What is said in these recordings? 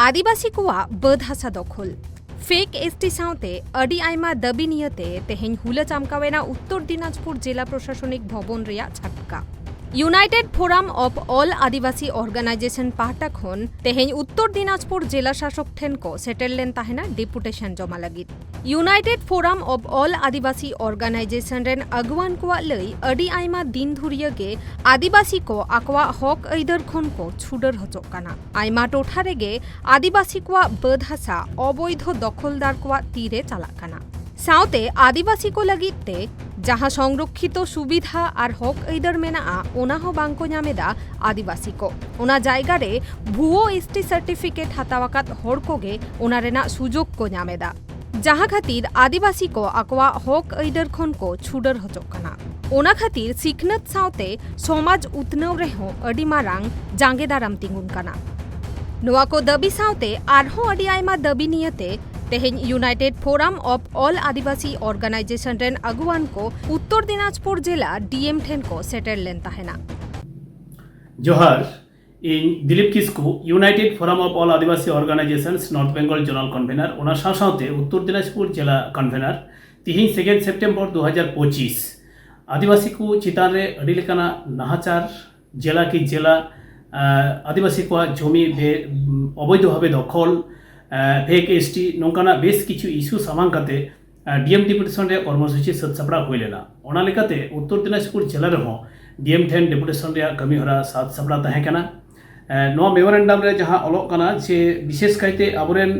आदिवासी कोआ बद हसा दखल फेक एसटी साउते अडी आयमा दाबी नियते तेहेन हुला चामकावेना उत्तर दिनाजपुर जिला प्रशासनिक भवन रेया झटका united forum of all Adivasi organization पाहटा खन तेहेन उत्तर दिनाजपुर जिला शासक ठेन को सेटेल लेन ताहेना डेपुटेशन जमा लगित united forum of all Adivasi organization रेन अगुवान को लई अडी आयमा दिन धुरिया गे आदिवासी को आकवा हक ऐदर खन को छुडर हचोक काना आयमा टोठा रेगे आदिवासी को बद हसा अवैध दखलदार को तीरे चालाक काना साउते आदिवासी को लगिते जहां संरक्षित सुविधा और हक ऐदर मेना ओना हो बांको ᱧᱟᱢᱮᱫᱟ आदिवासी को ओना जायगा रे भुओ एसटी सर्टिफिकेट हतावाकात हड़ कोगे ओना रेना सुजोग को ᱧᱟᱢᱮᱫᱟ जहां खातिर आदिवासी को आकवा हक ऐदर खन को छुडर हचोक काना ओना खातिर सिखनत साउते समाज उतनव रेहो अडी मारांग जांगे दाराम तिंगुन काना नोआ को दबी साउते आरहो अडी आयमा दबी नियते तेहेन united forum of all Adivasi organization रेन अगुवान को उत्तर दिनाजपुर जिला डीएम ठेन को सेटेल लेन ताहेना जोहार इन Dilip Kisku united forum of all Adivasi organizations north Bengal zonal convenor ओना साथे उत्तर दिनाजपुर जिला कन्वेनर तिहिन 2 सेप्टेम्बर 2025 आदिवासी को चितान रे अडी लेकाना नाहाचार जिला की जिला आदिवासी को जमी अवैध भावे दखल फेक एसटी नौकाना बेस किछु इश्यू सामांग काते डीएम डेपुटेशन रे कर्मसूची सत्सापड़ा हुई लेना ओना लेकाते उत्तर दिनाजपुर जिला रहो डीएम ठेन डेपुटेशन रे कमी हरा सत्सापड़ा ताहे काना नो मेमोरेंडम रे जहां अलोक काना जे विशेष कायते अबरेन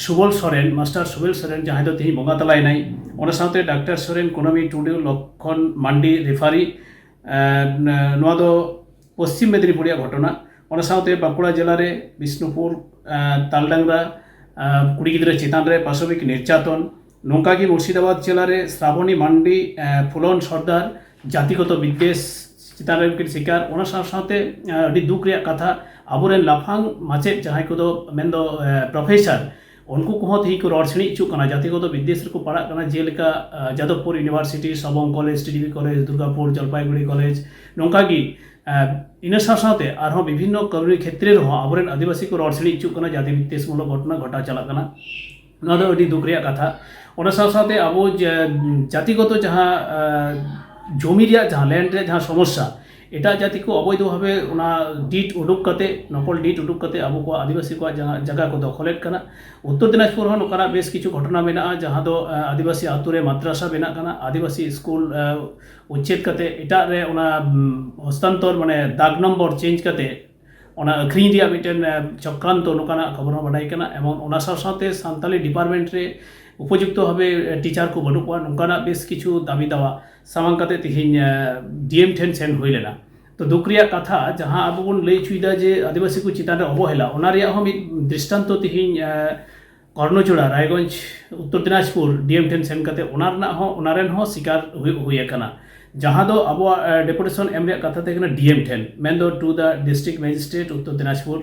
सुबल सोरेन मास्टर सुबल सोरेन जहां दो तेही बंगा तलाय नाई ओना साथे डॉक्टर सोरेन कोनमी टुडू लक्षण मांडी रेफारी नो दो पश्चिम मेदिनीपुरिया घटना ओना साथे बांकुड़ा जिला रे विष्णुपुर तालडांगरा कुड़ी गिद्रा चितान रे पाशविक निर्यातन नौका की मुर्शिदाबाद जिले में श्रावणी मांडी फुलन सरदार जातिगत विद्वेष चितान रे शिकार ओना साथे अडी दुख रे कथा आबोरेन लाफांग माचे जहां को मेन्दो प्रोफेसर उनको को तेही को रड़ छिड़ी इचुक काना जातिगत विद्वेष को पढ़ा काना जेलेका Jadavpur university Sabang college TDB college Durgapur Jalpaiguri college नौका की इन साथे आरहों विभिन्न कमी क्षेत्र में आबोरेन आदिवासी को रड़ छिड़ी इचुक काना जाति विद्वेषमूलक घटना घटा चला काना ना दो अडी दुख रे कथा ओना साथे आबो जातिगत जहां जमी रे जहां लैंड रे जहां समस्या एटा जाति को अवैध भावे ओना डीट उडुक कते नकल डीट उडुक कते आबो को आदिवासी को जगह को दखलेट काना उत्तर दिनाजपुर हो नकाना बेस किछु घटना मेना जहां दो आदिवासी आतु रे माद्रासा बेना काना आदिवासी स्कूल उच्छेद कते एटा रे ओना हस्तांतर माने दाग नंबर चेंज कते ओना अखरी दिया मिटेन चक्रांत नकाना खबर बाडाई काना एवं ओना साथे सान्ताली डिपार्टमेंट रे उपयुक्त भावे टीचार को बनू को नकाना बेस किछु दाबी दावा सामांग कते तिहिन डीएम ठेन सेन हुई लेना तो दुख रिया कथा जहां अब बन लई चुईदा जे आदिवासी को चितान रे अवहेला ओना रिया हम दृष्टांत तिहिन कर्णचूड़ा रायगंज उत्तर दिनाजपुर डीएम ठेन सेन कते ओना रेन हो शिकार हुई काना जहां दो अब डेपुटेशन एम रे कथा तेकना डीएम ठेन मेन दो to the district magistrate Uttar Dinajpur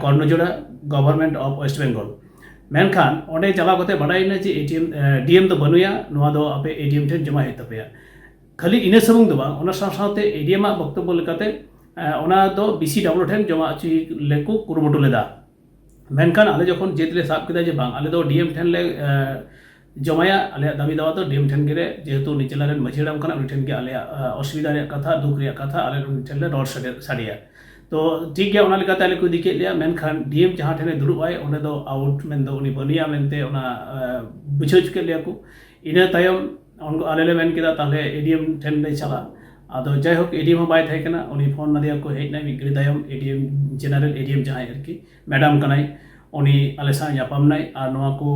कर्णचूड़ा गवर्नमेंट ऑफ वेस्ट बेंगल मेनखान ओंडे चलाव कते बडायना जे एटीएम डीएम दो बनुया नोआ दो आपे एडीएम ठेन जमा हे तपेया खाली इने सबंग दो बा ओना साथे एडीएम आ वक्तव्य लेकाते ओना दो बीसी डब्ल्यू ठेन जमा अची लेको कुरुमुटु लेदा मेनखान आले जखन जेतले साब केदा जे बांग आले दो डीएम ठेन ले जमाया आले दाबी दावा तो डीएम ठेन गे जेहेतु निचला रेन मझिराम काना उनि ठेन गे आले असुविधा रे कथा दुख रे कथा आले उनि ठेन ले रड़ साडिया तो ठीक है लेकाते आले को दिके लिया मेनखान डीएम जहां ठेने दुरुब आय ओने दो आउट मेन दो उनि बनिया मेनते ओना बुझो चुके लिया को इना तायम उनको आले ले मेन केदा ताले एडीएम ठेन ले चला आदो जय होक एडीएम बाय थाय कना उनि फोन नदिया को हेज नाय मिगरी तायम एडीएम जनरल एडीएम जहां एरकी मैडम कनाई उनि आले सा यापाम नाय आ नोआ को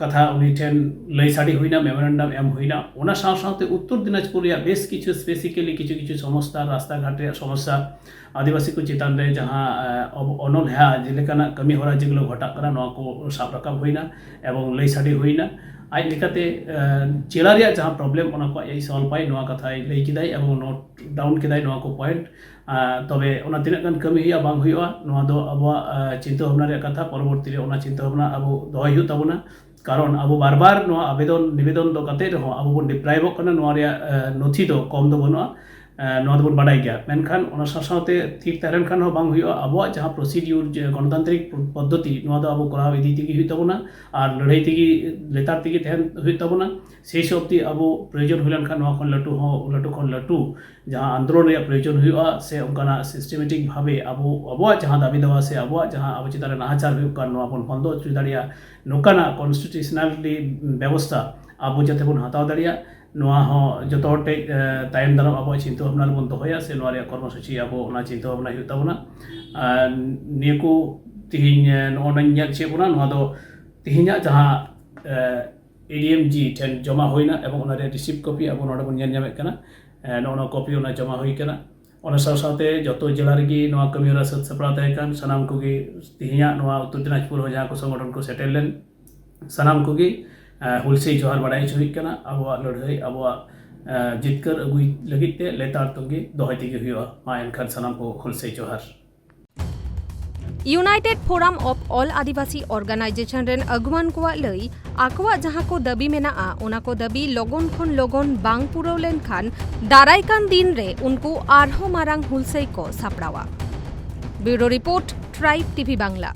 कथा उनि ठेन लई साडी हुइना मेमोरेंडम एम हुइना ओना साथे उत्तर दिनाजपुर या बेस किछु स्पेसिफिकली किछु समस्या रास्ता घाट रे समस्या आदिवासी को चितान रे जहां अनलहा जेलेकाना कमी हरा जेगुलो घटा करा नोआ को साब रकाब हुइना एवं लई साडी हुइना आज लेकाते जिला रे जहां प्रॉब्लम ओना को ए सॉल्व पाई नोआ कथा लई किदाई एवं नोट डाउन किदाई नोआ को पॉइंट तबे ओना तिना गन कमी हुइया बांग हुइया नोआ दो अबवा चिंता भावना रे कथा परवर्ती रे ओना चिंता भावना अबो दोहय हुइ ताबोना कारण अब बार बार नोआ आवेदन निवेदन दो कते रहो अब बन डिप्राइव कना नोआ रे नथि दो कम दो बनुआ ᱱᱚᱣᱟ ᱫᱚᱵᱚᱱ ᱵᱟᱰᱟᱭ ᱜᱮᱭᱟ ᱢᱮᱱᱠᱷᱟन ᱚᱱᱟ ᱥᱟᱶᱛᱮ ᱴᱷᱤᱠ ᱛᱟᱦᱮᱸ ᱞᱮᱱᱠᱷᱟᱱ ᱦᱚᱸ ᱵᱟᱝ ᱦᱩᱭᱩᱜᱼᱟ ᱟᱵᱚᱣᱟᱜ ᱡᱟᱦᱟᱸ ᱯᱨᱚᱥᱤᱰᱤᱭᱩᱨ ᱜᱚᱱᱚᱛᱟন্ত্রিক পদ্ধতি ᱱᱚᱣᱟ ᱫᱚ ᱟᱵᱚ ᱠᱚᱨᱟᱣ ᱤᱫᱤ ᱛᱮᱜᱮ ᱦᱩᱭᱩᱜ ᱛᱟᱵᱚᱱᱟ ᱟᱨ ᱞᱟᱹᱲᱦᱟᱹᱭ ᱛᱮᱜᱮ ᱞᱮᱛᱟᱲ ᱛᱮᱜᱮ ᱛᱟᱦᱮᱱ ᱦᱩᱭᱩᱜ ᱛᱟᱵᱚᱱᱟ ᱥᱮᱭ ᱚᱵᱫᱤ ᱟᱵᱚ ᱯᱨᱚᱭᱳᱡᱚᱱ ᱦᱩᱭ ᱞᱮᱱᱠᱷᱟᱱ ᱱᱚᱣᱟ ᱠᱷᱚᱱ ᱞᱟᱹᱴᱩ ᱠᱷᱚᱱ ᱞᱟᱹᱴᱩ ᱡᱟᱦᱟᱸ ᱟᱱᱫᱳᱞᱚᱱ ᱨᱮᱭᱟᱜ ᱯᱨᱚᱭᱳᱡᱚᱱ ᱦᱩᱭᱩᱜᱼᱟ ᱥᱮ ᱚᱱᱠᱟᱱᱟᱜ ᱥᱤᱥᱴᱮᱢᱮᱴᱤᱠ ᱵᱷᱟᱵᱮ ᱟᱵᱚᱣᱟᱜ ᱡᱟᱦᱟᱸ ᱫᱟᱵᱤ ᱫᱟᱣᱟ ᱥᱮ ᱟᱵᱚᱣᱟᱜ ᱡᱟᱦᱟᱸ ᱟᱵᱚ ᱪᱮᱛᱟᱱ ᱨᱮ ᱱᱟᱦᱟᱪᱟᱨ ᱦᱩᱭᱩᱜ ᱠᱟᱱ ᱱᱚᱣᱟ ᱵᱚᱱ ᱵᱚᱱᱫᱚ ᱦᱚᱪᱚ ᱫᱟᱲᱮᱭᱟᱜᱼᱟ ᱱᱚᱝᱠᱟᱱᱟᱜ ᱠᱚᱱᱥᱴᱤᱴᱩᱥনাᱞᱤ ᱵᱮᱵᱚᱥᱛᱷᱟ ᱟᱵᱚ ᱡᱟᱛᱮ ᱵᱚᱱ ᱦᱟᱛᱟᱣ ᱫᱟᱲᱮᱭᱟᱜ ᱱᱚᱣᱟ ᱦᱚᱸ ᱡᱚᱛᱚ ᱦᱚᱲ ᱴᱷᱮᱡ ᱛᱟᱭᱚᱢ ᱫᱟᱨᱟᱢ ᱟᱵᱚᱣᱟᱜ ᱪᱤᱱᱛᱟᱹ ᱵᱷᱟᱵᱽᱱᱟ ᱨᱮᱵᱚᱱ ᱫᱚᱦᱚᱭᱟ ᱥᱮ ᱱᱚᱣᱟ ᱨᱮᱭᱟᱜ ᱠᱚᱨᱢᱚᱥᱩᱪᱤ ᱟᱵᱚ ᱚᱱᱟ ᱪᱤᱱᱛᱟᱹ ᱵᱷᱟᱵᱽᱱᱟ ᱦᱩᱭᱩᱜ ᱛᱟᱵᱚᱱᱟ ᱟᱨ ᱱᱤᱭᱟᱹ ᱠᱚ ᱛᱤᱦᱤᱧ ᱱᱚᱜᱼᱚᱭ ᱧᱮᱞ ᱪᱮᱫ ᱵᱚᱱᱟ ᱱᱚᱣᱟ ᱫᱚ ᱛᱤᱦᱤᱧᱟᱜ ᱡᱟᱦᱟᱸ ADMG ᱴᱷᱮᱱ ᱡᱚᱢᱟ ᱦᱩᱭᱱᱟ এবং ᱚᱱᱟ ᱨᱮᱭᱟᱜ রিসিপ্ট কপি ᱟᱵᱚ ᱱᱚᱰᱮ ᱵᱚᱱ ᱧᱮᱞ ᱧᱟᱢᱮᱫ ᱠᱟᱱᱟ ᱱᱚᱜᱼᱚ কপি ᱚᱱᱟ ᱡᱚᱢᱟ ᱦᱩᱭ ᱠᱟᱱᱟ ᱚᱱᱟ ᱥᱟᱶᱛᱮ ᱡᱚᱛᱚ ᱡᱮᱞᱟ ᱨᱮᱜᱮ ᱱᱚᱣᱟ ᱠᱟᱹᱢᱤ ᱦᱚᱨᱟ ᱥᱟᱹᱛ ᱥᱟᱯᱲᱟᱣ ᱛᱟᱦᱮᱸ ᱠᱟᱱ ᱥᱟᱱᱟᱢ ᱠᱚᱜᱮ ᱛᱤᱦᱤᱧᱟᱜ ᱱᱚᱣᱟ ᱩᱛᱛᱚᱨ ᱫᱤᱱᱟᱡᱽᱯᱩᱨ ᱦᱚᱸ ᱡᱟᱦᱟᱸ ᱠᱚ ᱥᱚᱝᱜᱚঠᱚᱱ ᱠᱚ ᱥᱮᱴᱮᱨ ᱞᱮᱱ ᱥᱟᱱᱟᱢ ᱠᱚᱜᱮ হুলসেই জোহার বাড়াই ᱦᱩᱭᱩᱜ ᱠᱟᱱᱟ ᱟᱵᱚᱣᱟᱜ ᱞᱟᱹᱲᱦᱟᱹᱭ ᱟᱵᱚᱣᱟᱜ ᱡᱤᱛᱠᱟᱹᱨ ᱟᱹᱜᱩᱭ ᱞᱟᱹᱜᱤᱫ ᱛᱮ ᱞᱮᱛᱟᱲ ᱛᱚᱸᱜᱮ ᱫᱚᱦᱚᱭ ᱛᱮᱜᱮ ᱦᱩᱭᱩᱜᱼᱟ ᱢᱟ ᱮᱱᱠᱷᱟᱱ ᱥᱟᱱᱟᱢ ᱠᱚ হুলসেই ᱡᱚᱦᱟᱨ united forum of all Adivasi organization रेन अगुवान कोआ लई आकवा जहां को दबी मेनाआ ओना को दबी लगन खन लगन बांग पुरव लेनखान दारायकान दिन रे उनको आरहो मारांग हुलसेई को सापड़ावा। Bureau report tribe TV Bangla.